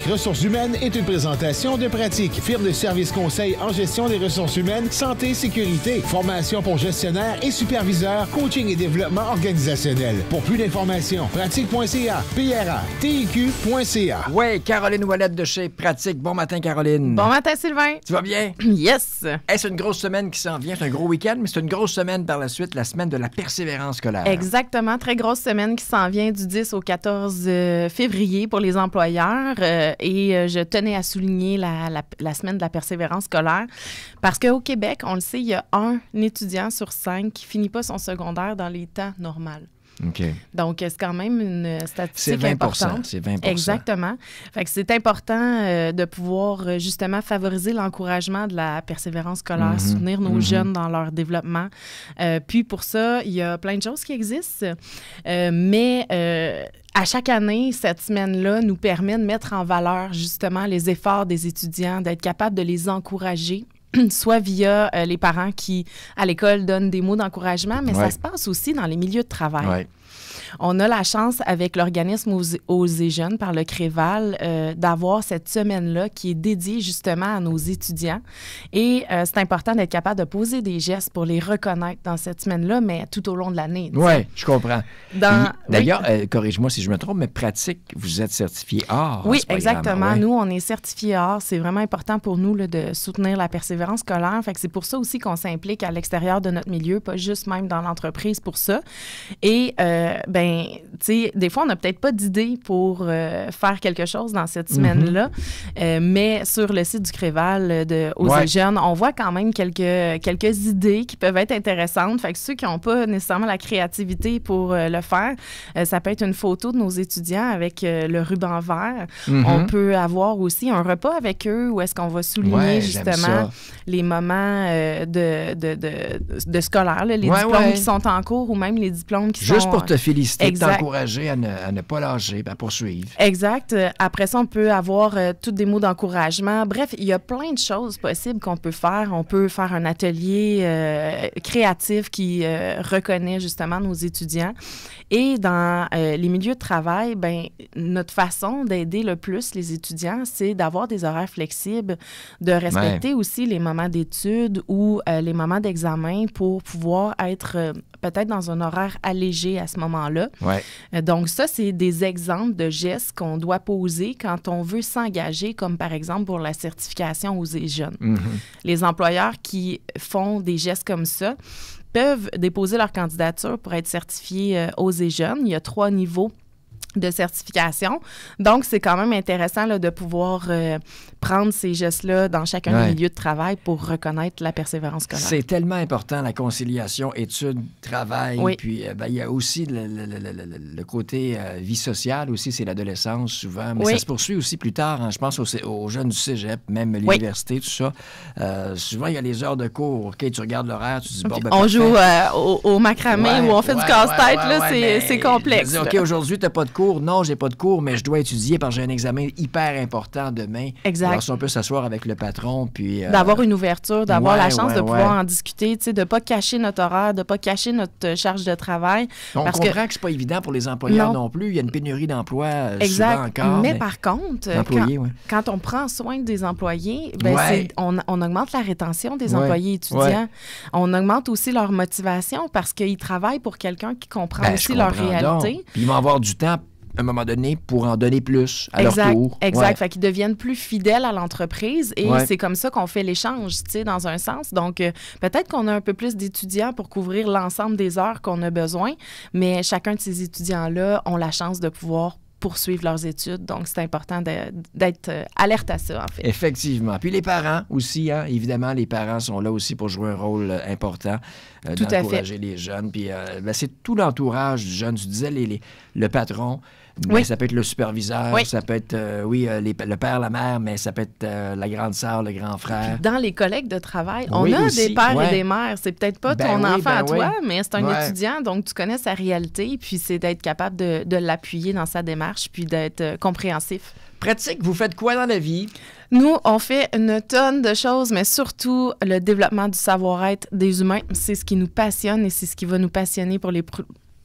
Ressources humaines est une présentation de Pratique, firme de services conseil en gestion des ressources humaines, santé, sécurité, formation pour gestionnaires et superviseurs, coaching et développement organisationnel. Pour plus d'informations, pratique.ca, PRA-TIQ.ca. Oui, Caroline Ouellette de chez Pratique. Bon matin, Caroline. Bon matin, Sylvain. Tu vas bien? Yes. C'est une grosse semaine qui s'en vient. C'est un gros week-end, mais c'est une grosse semaine par la suite, la semaine de la persévérance scolaire. Exactement. Très grosse semaine qui s'en vient du 10 au 14 février pour les employeurs. Je tenais à souligner la semaine de la persévérance scolaire parce qu'au Québec, on le sait, il y a un étudiant sur 5 qui finit pas son secondaire dans les temps normaux. OK. Donc, c'est quand même une statistique c'est 20%, importante. C'est 20%. Exactement. Fait que c'est important de pouvoir justement favoriser l'encouragement de la persévérance scolaire, soutenir nos jeunes dans leur développement. Puis pour ça, il y a plein de choses qui existent. À chaque année, cette semaine-là nous permet de mettre en valeur justement les efforts des étudiants, d'être capable de les encourager soit via les parents qui, à l'école, donnent des mots d'encouragement, mais ça se passe aussi dans les milieux de travail. Ouais. On a la chance, avec l'organisme Osez Jeunes par le Créval, d'avoir cette semaine-là qui est dédiée justement à nos étudiants. Et c'est important d'être capable de poser des gestes pour les reconnaître dans cette semaine-là, mais tout au long de l'année. Oui, je comprends. D'ailleurs, oui. Corrige-moi si je me trompe, mais Pratique, vous êtes certifié OR. Oui, exactement. Ouais. Nous, on est certifié OR. C'est vraiment important pour nous là, de soutenir la persévérance scolaire. Fait que c'est pour ça aussi qu'on s'implique à l'extérieur de notre milieu, pas juste même dans l'entreprise pour ça. Et tu sais, des fois, on n'a peut-être pas d'idée pour faire quelque chose dans cette semaine-là, mais sur le site du Créval de Osez Jeunes, on voit quand même quelques idées qui peuvent être intéressantes. Fait que ceux qui n'ont pas nécessairement la créativité pour le faire, ça peut être une photo de nos étudiants avec le ruban vert. On peut avoir aussi un repas avec eux où est-ce qu'on va souligner justement les moments de scolaire, là, les diplômes qui sont en cours ou même les diplômes qui sont... Juste pour te féliciter, t'encourager à ne pas lâcher, à poursuivre. Exact. Après ça, on peut avoir tous des mots d'encouragement. Bref, il y a plein de choses possibles qu'on peut faire. On peut faire un atelier créatif qui reconnaît justement nos étudiants. Et dans les milieux de travail, notre façon d'aider le plus les étudiants, c'est d'avoir des horaires flexibles, de respecter aussi les moments d'études ou les moments d'examen pour pouvoir être peut-être dans un horaire allégé à ce moment-là. Ouais. Donc ça, c'est des exemples de gestes qu'on doit poser quand on veut s'engager, comme par exemple pour la certification Osez Jeunes. Les employeurs qui font des gestes comme ça peuvent déposer leur candidature pour être certifiés Osez Jeunes. Il y a 3 niveaux de certification. Donc, c'est quand même intéressant là, de pouvoir prendre ces gestes-là dans chacun des milieux de travail pour reconnaître la persévérance scolaire. C'est tellement important, la conciliation études, travail. Oui. Puis, il y a aussi le côté vie sociale aussi, c'est l'adolescence souvent. Mais ça se poursuit aussi plus tard. Hein. Je pense aux jeunes du cégep, même l'université, tout ça. Souvent, il y a les heures de cours. OK, tu regardes l'horaire, tu dis bon, on joue au macramé ou on fait du casse-tête. C'est complexe. Dire, OK, aujourd'hui, tu n'as pas de cours. Non, j'ai pas de cours, mais je dois étudier parce que j'ai un examen hyper important demain. Exact. Alors, si on peut s'asseoir avec le patron, puis... d'avoir une ouverture, d'avoir la chance de pouvoir en discuter, de ne pas cacher notre horaire, de ne pas cacher notre charge de travail. On comprend que c'est pas évident pour les employeurs non plus. Il y a une pénurie d'emplois souvent encore. Mais par contre, quand on prend soin des employés, on augmente la rétention des employés étudiants. On augmente aussi leur motivation parce qu'ils travaillent pour quelqu'un qui comprend aussi leur réalité. Puis ils vont avoir du temps à un moment donné pour en donner plus à leur tour. Exact. Fait qu'ils deviennent plus fidèles à l'entreprise et c'est comme ça qu'on fait l'échange, tu sais, dans un sens. Donc, peut-être qu'on a un peu plus d'étudiants pour couvrir l'ensemble des heures qu'on a besoin, mais chacun de ces étudiants-là ont la chance de pouvoir poursuivre leurs études. Donc, c'est important d'être alerte à ça, en fait. Effectivement. Puis les parents aussi, hein, évidemment, les parents sont là aussi pour jouer un rôle important d'encourager les jeunes. Puis c'est tout l'entourage du jeune. Tu disais le patron, mais ça peut être le superviseur, ça peut être, le père, la mère, mais ça peut être la grande sœur, le grand frère. Dans les collègues de travail, on a aussi des pères et des mères. C'est peut-être pas ton enfant à toi, mais c'est un étudiant, donc tu connais sa réalité, puis c'est d'être capable de l'appuyer dans sa démarche, puis d'être compréhensif. Pratique, vous faites quoi dans la vie? Nous, on fait une tonne de choses, mais surtout le développement du savoir-être des humains. C'est ce qui nous passionne et c'est ce qui va nous passionner pour les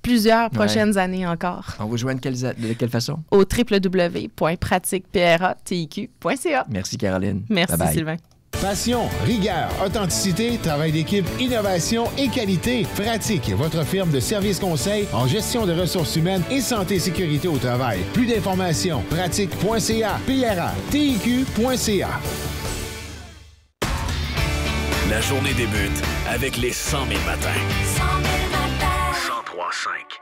plusieurs prochaines années encore. On vous joindre de quelle façon? Au www.pratiquepratiq.ca. Merci, Caroline. Merci, bye bye. Sylvain. Passion, rigueur, authenticité, travail d'équipe, innovation et qualité. Pratique, votre firme de services conseils en gestion de ressources humaines et santé et sécurité au travail. Plus d'informations, pratique.ca, PRA-TIQ.ca. La journée débute avec les 100 000 matins. 100 000 matins. 103.5.